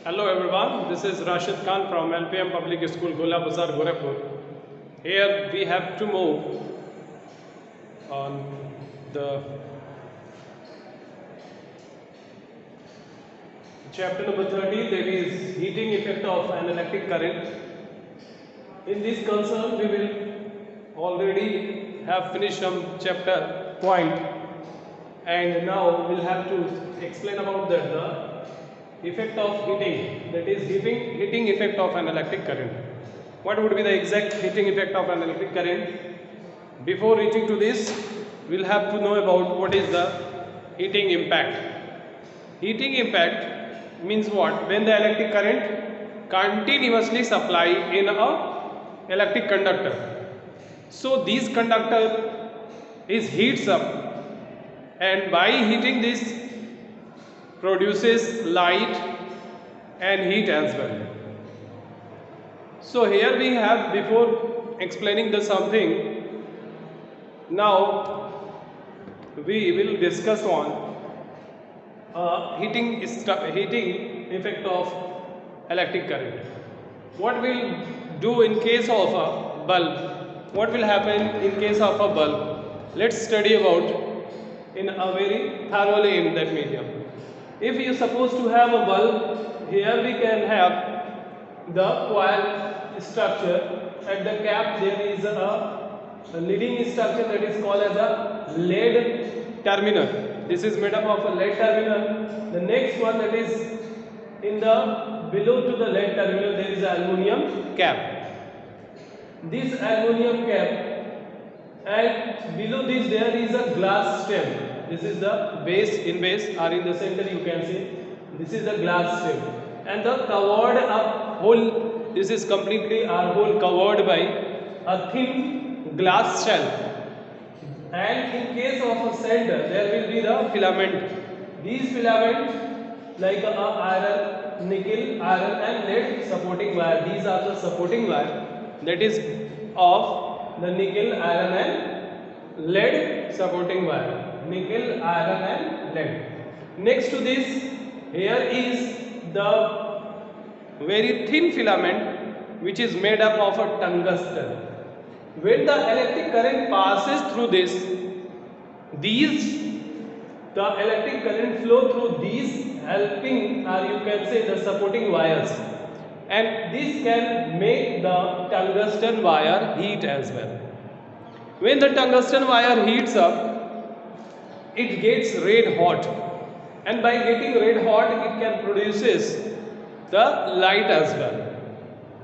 Hello everyone, this is Rashid Khan from LPM Public School, Gola Bazar, Gorakhpur. Here we have to move on the chapter number 13, that is heating effect of an electric current. In this concern, we will already have finished some chapter point, and now we'll have to explain about the effect of heating, that is heating effect of an electric current. What would be the exact heating effect of an electric current? Before reaching to this, we'll have to know about what is the heating impact. Heating impact means what? When the electric current continuously supply in a electric conductor. So this conductor is heats up, and by heating this produces light and heat as well. So here we have, before explaining the something, now we will discuss on heating effect of electric current. What will do in case of a bulb? What will happen in case of a bulb? Let's study about in a very thoroughly in that medium. If you suppose to have a bulb, here we can have the coil structure. At the cap there is a leading structure that is called as a lead terminal. This is made up of a lead terminal. The next one, that is in the below to the lead terminal, there is an aluminum cap. This aluminum cap, and below this there is a glass stem. This is the base, in base or in the center you can see. This is the glass stem, and the covered up whole. This is completely our whole covered by a thin glass shell. And in case of a center, there will be the filament. These filament like a iron, nickel, iron and lead supporting wire. These are the supporting wire, that is of the nickel, iron and lead supporting wire. Nickel, iron and lead. Next to this, here is the very thin filament which is made up of a tungsten. When the electric current passes through this, the electric current flow through these helping, or you can say the supporting wires, and this can make the tungsten wire heat as well. When the tungsten wire heats up, it gets red hot, and by getting red hot, it can produces the light as well.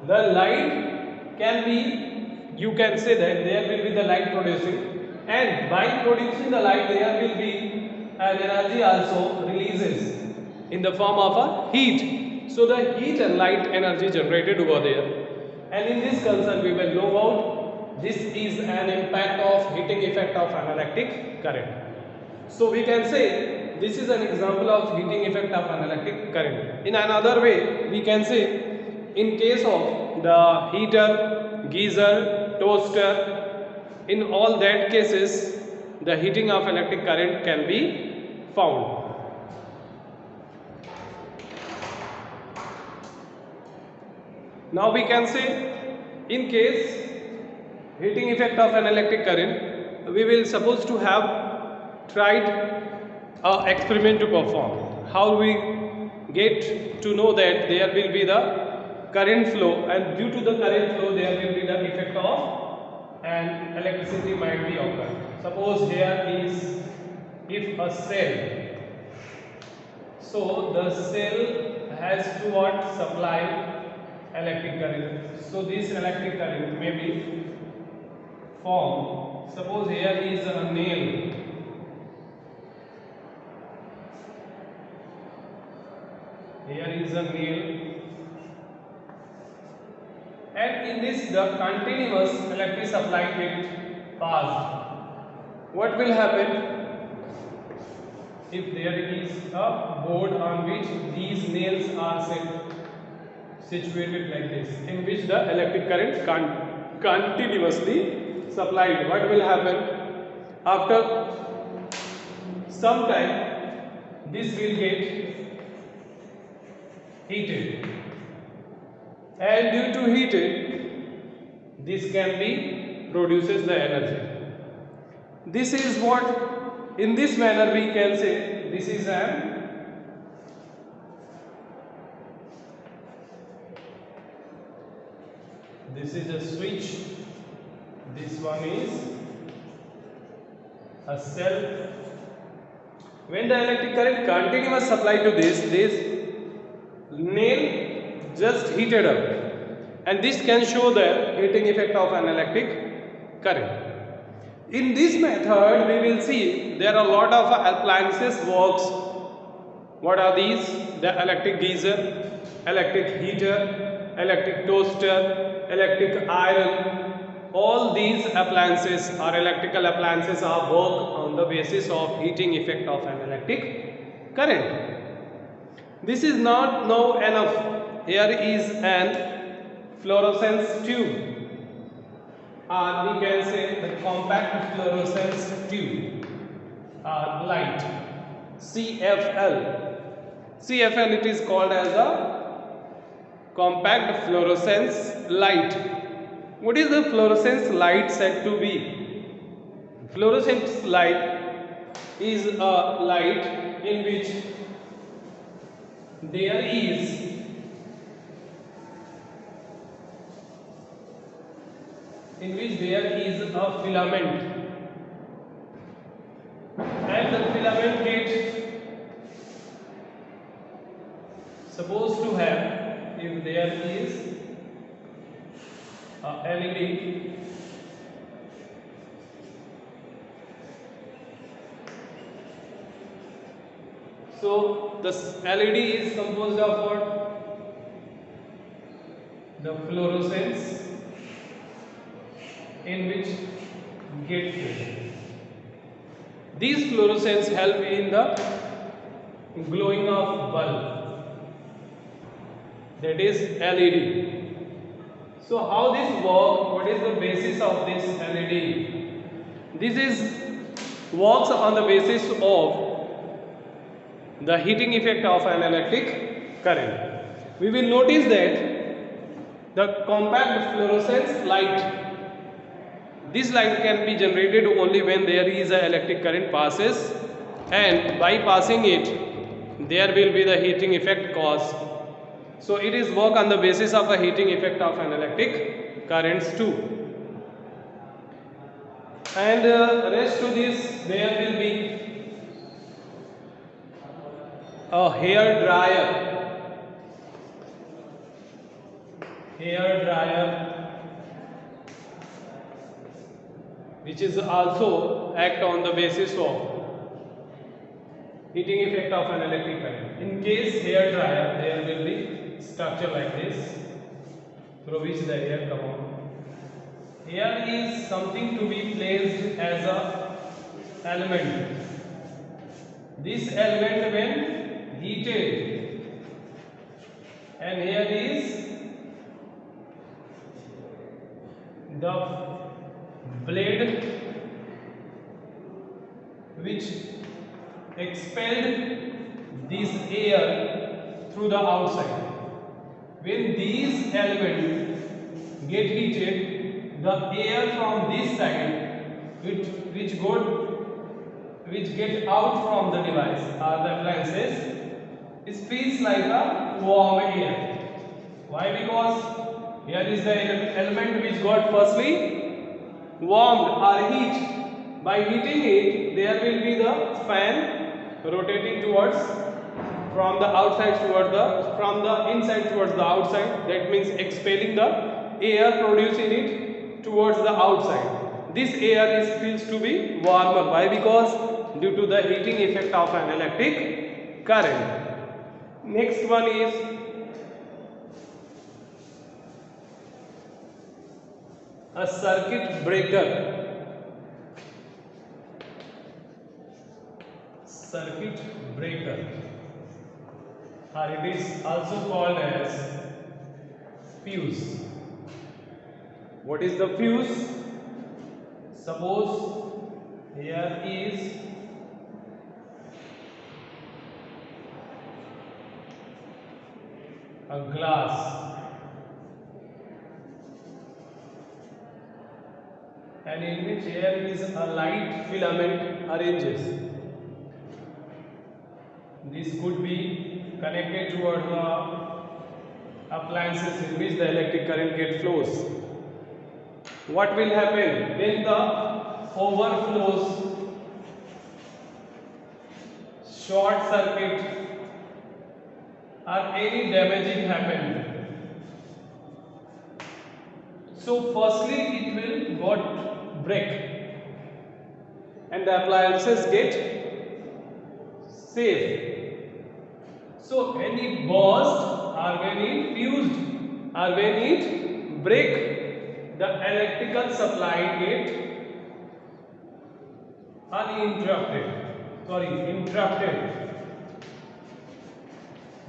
The light can be, you can say that there will be the light producing, and by producing the light there will be an energy also releases in the form of a heat. So the heat and light energy generated over there, and in this concern we will know about this is an impact of heating effect of an electric current. So we can say this is an example of heating effect of an electric current. In another way, we can say in case of the heater, geyser, toaster, in all that cases, the heating of electric current can be found. Now we can say in case heating effect of an electric current, we will suppose to have tried an experiment to perform. How we get to know that there will be the current flow, and due to the current flow there will be the effect of an electricity might be occurred. Suppose here is if a cell, so the cell has to what? Supply electric current. So this electric current may be formed. Suppose here is a nail. Here is a nail, and in this the continuous electric supply will pass. What will happen if there is a board on which these nails are situated like this, in which the electric current continuously supplied? What will happen? After some time, this will get heated, and due to heated, this can be produces the energy. This is what, in this manner we can say this is a switch, this one is a cell. When the electric current continuous supply to this nail just heated up, and this can show the heating effect of an electric current. In this method we will see there are a lot of appliances works. What are these? The electric geyser, electric heater, electric toaster, electric iron. All these appliances or electrical appliances are work on the basis of heating effect of an electric current. This is not now enough. Here is an fluorescence tube, or we can say the compact fluorescence tube or light, CFL. CFL it is called as a compact fluorescence light. What is the fluorescence light said to be? Fluorescence light is a light in which there is a filament, and the filament gets supposed to have, if there is a LED, so the LED is composed of what? The fluorescence in which get filled. These fluorescence help in the glowing of bulb, that is LED. So how this works? What is the basis of this LED? This is works on the basis of the heating effect of an electric current. We will notice that the compact fluorescence light, this light can be generated only when there is an electric current passes, and by passing it there will be the heating effect caused. So it is work on the basis of the heating effect of an electric currents too. And rest to this, there will be a hair dryer, which is also act on the basis of heating effect of an electric current. In case hair dryer, there will be structure like this through which the air come out. Here is something to be placed as a element. This element when heated, and here is the blade which expelled this air through the outside. When these elements get heated, the air from this side which get out from the device or the appliances, it feels like a warm air. Why? Because here is the element which got firstly warmed or heat. By heating it, there will be the fan rotating towards from the inside towards the outside. That means expelling the air produced in it towards the outside. This air feels to be warmer. Why? Because due to the heating effect of an electric current. Next one is a circuit breaker. Circuit breaker, or it is also called as fuse. What is the fuse? Suppose here is a glass, and in which air is a light filament arranges. This could be connected toward the appliances in which the electric current get flows. What will happen when the overflows, short circuit or any damaging happen? So firstly it will got break and the appliances get safe. So when it burst or when it fused or when it break, the electrical supply get interrupted.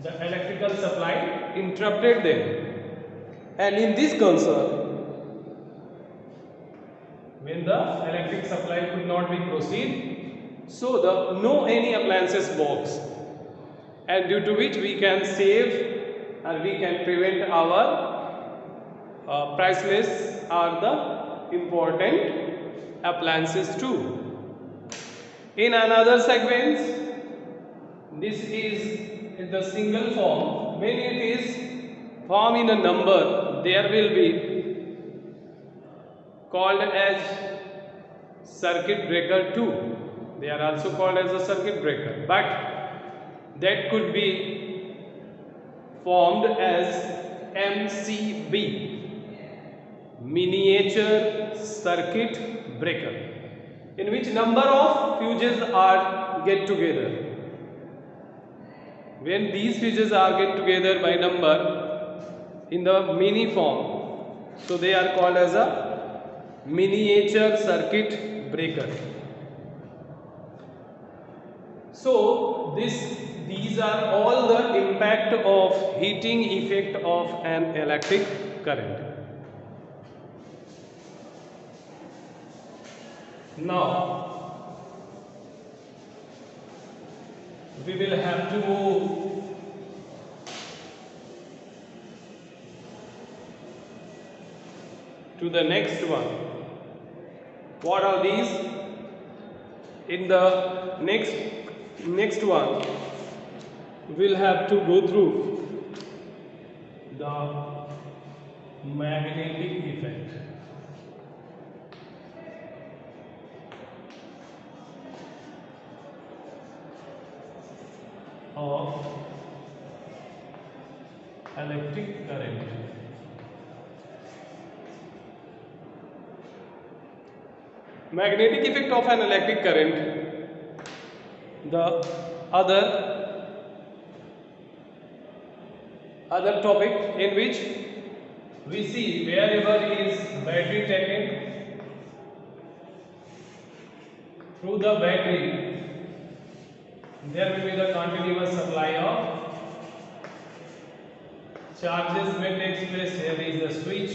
The electrical supply interrupted them. And in this concern, when the electric supply could not be proceed, so the no any appliances works, and due to which we can save or we can prevent our priceless or the important appliances too. In another segment, this is in the single form. When it is formed in a number, there will be called as circuit breaker 2. They are also called as a circuit breaker, but that could be formed as MCB, miniature circuit breaker, in which number of fuses are get together. When these fuses are get together by number in the mini form, so they are called as a miniature circuit breaker. So these are all the impact of heating effect of an electric current. Now we will have to move to the next one. What are these? In the next one, we'll have to go through the magnetic effect. Of electric current. Magnetic effect of an electric current. The other topic in which we see wherever is battery taken, through the battery there will be the continuous supply of charges may take place. Here is the switch,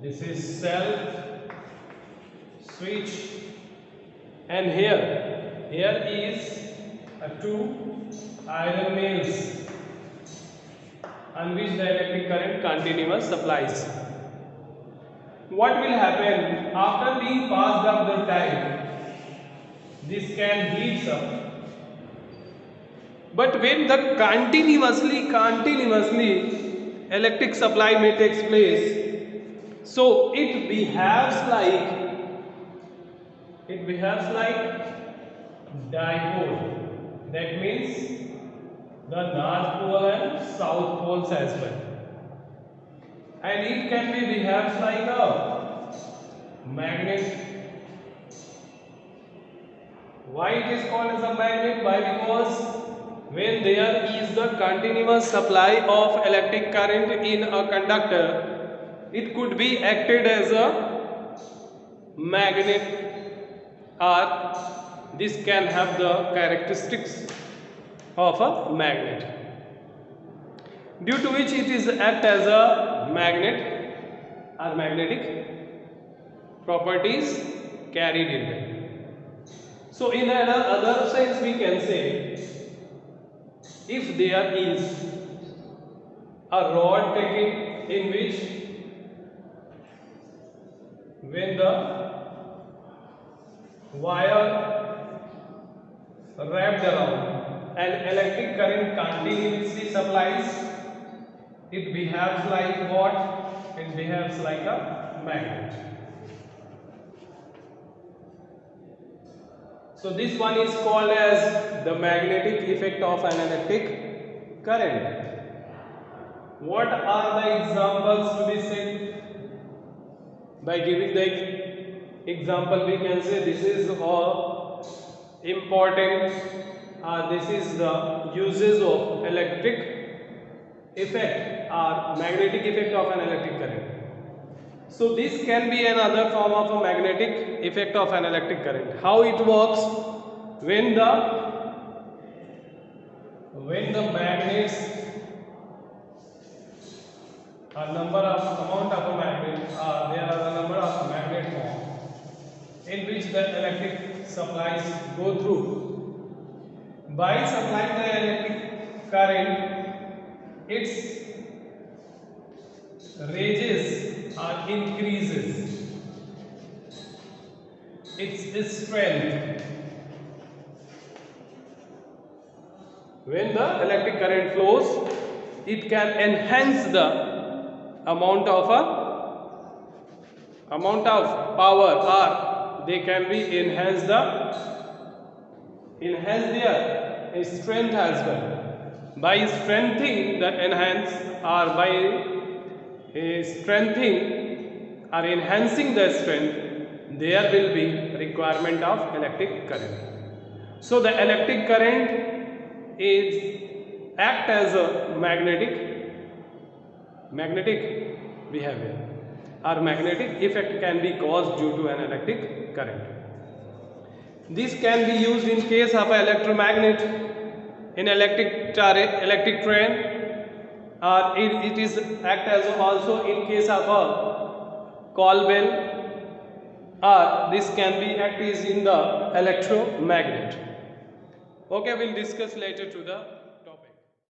this is cell, switch, and here is two iron nails on which the electric current continuous supplies. What will happen after being passed up the time? This can heat up. But when the continuously electric supply may takes place, so it behaves like dipole. That means the north pole and south poles as well, and it can be behaves like a magnet. Why it is called as a magnet? Why? Because when there is the continuous supply of electric current in a conductor, it could be acted as a magnet, or this can have the characteristics of a magnet, due to which it is act as a magnet or magnetic properties carried in them. So in another sense we can say, if there is a rod taken in which when the wire wrapped around and electric current continuously supplies, it behaves like what? It behaves like a magnet. So this one is called as the magnetic effect of an electric current. What are the examples to be said? By giving the example, we can say this is all important. This is the uses of electric effect or magnetic effect of an electric current. So this can be another form of a magnetic effect of an electric current. How it works? When the magnets, a amount of a magnet, there are a number of magnet form in which the electric supplies go through. By supplying the electric current, its raises or increases its strength. When the electric current flows, it can enhance the amount of power, or they can be enhance their strength as well. By strengthening the enhance, or by strengthening or enhancing the strength, there will be requirement of electric current. So the electric current is act as a magnetic behavior, or magnetic effect can be caused due to an electric current. This can be used in case of an electromagnet, in electric train, or it is act as also in case of a call bell, or this can be act is in the electromagnet. Okay, we'll discuss later to the